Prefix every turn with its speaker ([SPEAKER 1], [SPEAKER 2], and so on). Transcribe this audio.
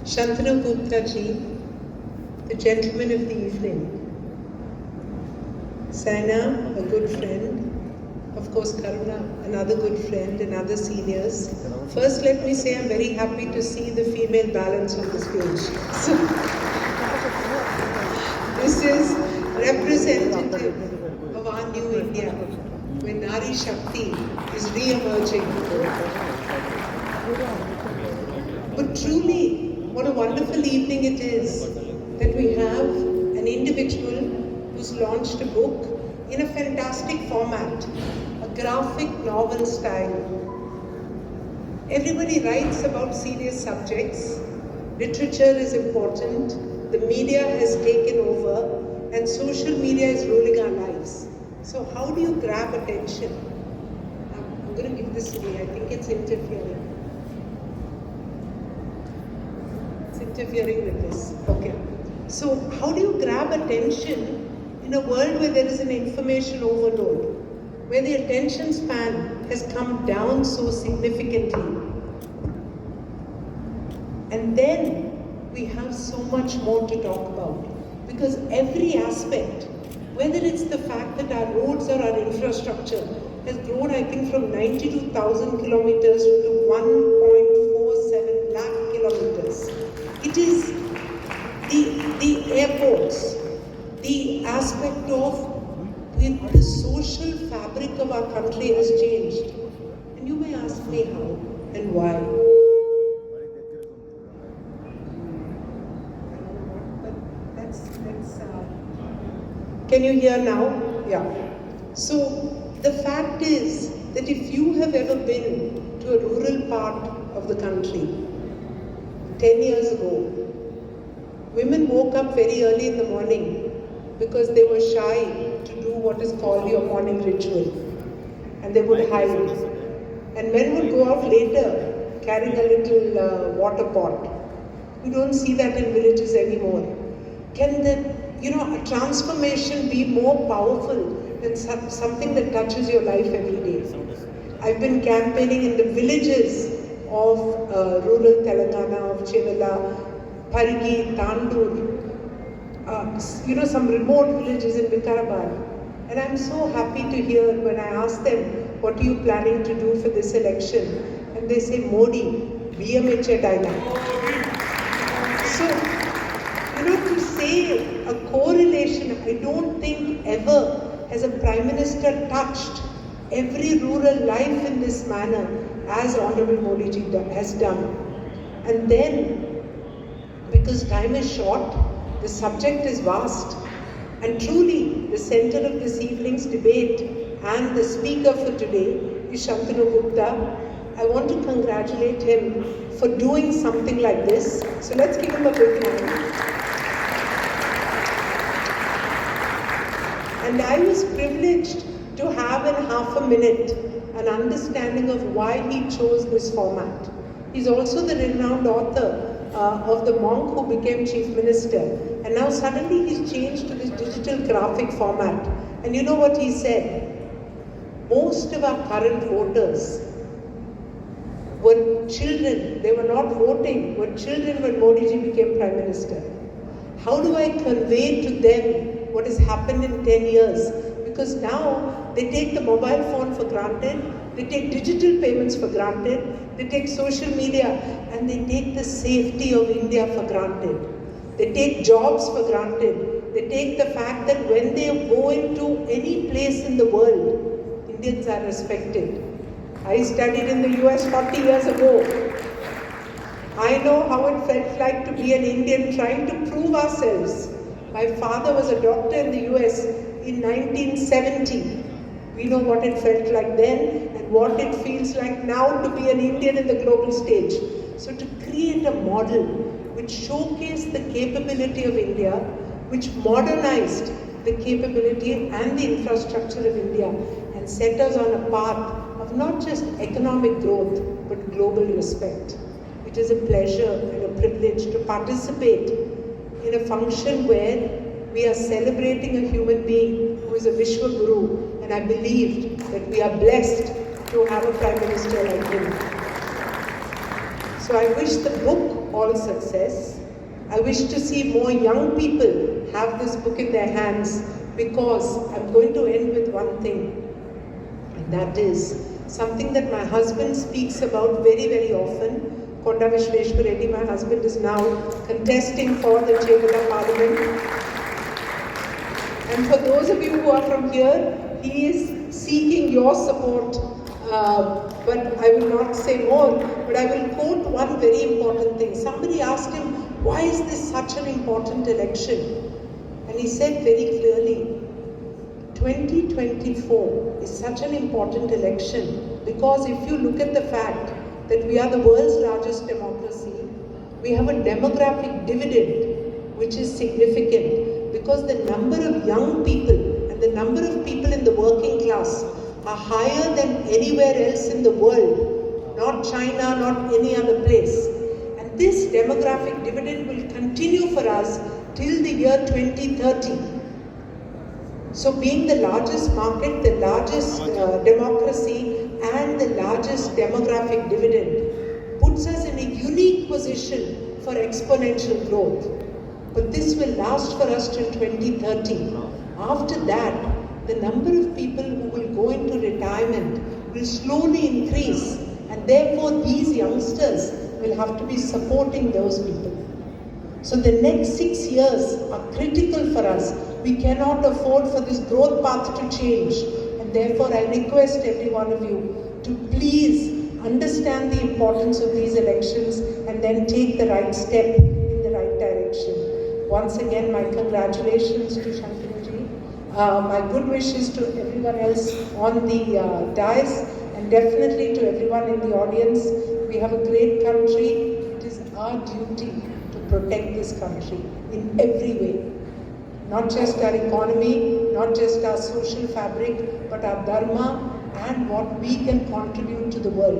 [SPEAKER 1] Shantanu Gupta ji, the gentleman of the evening. Saina, a good friend. Of course, Karuna, another good friend, and other seniors. First, let me say I'm very happy to see the female balance on the stage. So, this is representative of our new India, where Nari Shakti is re-emerging. But truly, what a wonderful evening it is that we have an individual who's launched a book in a fantastic format, a graphic novel style. Everybody writes about serious subjects. Literature is important. The media has taken over and social media is ruling our lives. So how do you grab attention? I'm going to give this away. I think it's interfering. Interfering with this. Okay. So how do you grab attention in a world where there is an information overload, where the attention span has come down so significantly? And then we have so much more to talk about, because every aspect, whether it's the fact that our roads or our infrastructure has grown, I think, from 92,000 kilometers to 1.47 lakh kilometers. It is the airports, the aspect of the social fabric of our country has changed. And you may ask me how and why. Can you hear now? Yeah. So the fact is that if you have ever been to a rural part of the country, 10 years ago, women woke up very early in the morning because they were shy to do what is called your morning ritual, and they would hide. And men would go out later carrying a little water pot. You don't see that in villages anymore. Can a transformation be more powerful than something that touches your life every day? I've been campaigning in the villages of rural Telangana, of Chevilla, Parigi, Tandur, some remote villages in Vikarabad. And I'm so happy to hear when I ask them, what are you planning to do for this election? And they say, Modi, BMHA dynamic. So, to say a correlation, I don't think ever has a Prime Minister touched every rural life in this manner as Honorable Modi ji has done. And then, because time is short, the subject is vast, and truly the center of this evening's debate and the speaker for today is Shantanu Gupta. I want to congratulate him for doing something like this. So let's give him a big hand. And I was privileged to have in half a minute an understanding of why he chose this format. He's also the renowned author of The Monk Who Became Chief Minister. And now suddenly he's changed to this digital graphic format. And you know what he said? Most of our current voters were children. They were not voting, were children when Modi ji became Prime Minister. How do I convey to them what has happened in 10 years? Because now they take the mobile phone for granted, they take digital payments for granted, they take social media, and they take the safety of India for granted. They take jobs for granted. They take the fact that when they go into any place in the world, Indians are respected. I studied in the US 40 years ago. I know how it felt like to be an Indian trying to prove ourselves. My father was a doctor in the US in 1970. We know what it felt like then and what it feels like now to be an Indian in the global stage. So to create a model which showcased the capability of India, which modernized the capability and the infrastructure of India and set us on a path of not just economic growth but global respect. It is a pleasure and a privilege to participate in a function where we are celebrating a human being who is a Vishwa Guru, and I believe that we are blessed to have a Prime Minister like him. So So I wish the book all success. I wish to see more young people have this book in their hands, because I'm going to end with one thing, and that is something that my husband speaks about very, very often. Konda Vishweshwar Reddy, my husband, is now contesting for the Chamber of Parliament. And for those of you who are from here, he is seeking your support. But I will not say more, but I will quote one very important thing. Somebody asked him, why is this such an important election? And he said very clearly, 2024 is such an important election because if you look at the fact that we are the world's largest democracy, we have a demographic dividend which is significant because the number of young people and the number of people in the working class are higher than anywhere else in the world, not China, not any other place. And this demographic dividend will continue for us till the year 2030. So being the largest market, the largest democracy and the largest demographic dividend puts us in a unique position for exponential growth. But this will last for us till 2030. After that, the number of people who will go into retirement will slowly increase, and therefore these youngsters will have to be supporting those people. So the next 6 years are critical for us. We cannot afford for this growth path to change, and therefore I request every one of you to please understand the importance of these elections and then take the right step in the right direction. Once again, my congratulations to Shantanu-ji. My good wishes to everyone else on the dais, and definitely to everyone in the audience. We have a great country. It is our duty to protect this country in every way. Not just our economy, not just our social fabric, but our dharma and what we can contribute to the world.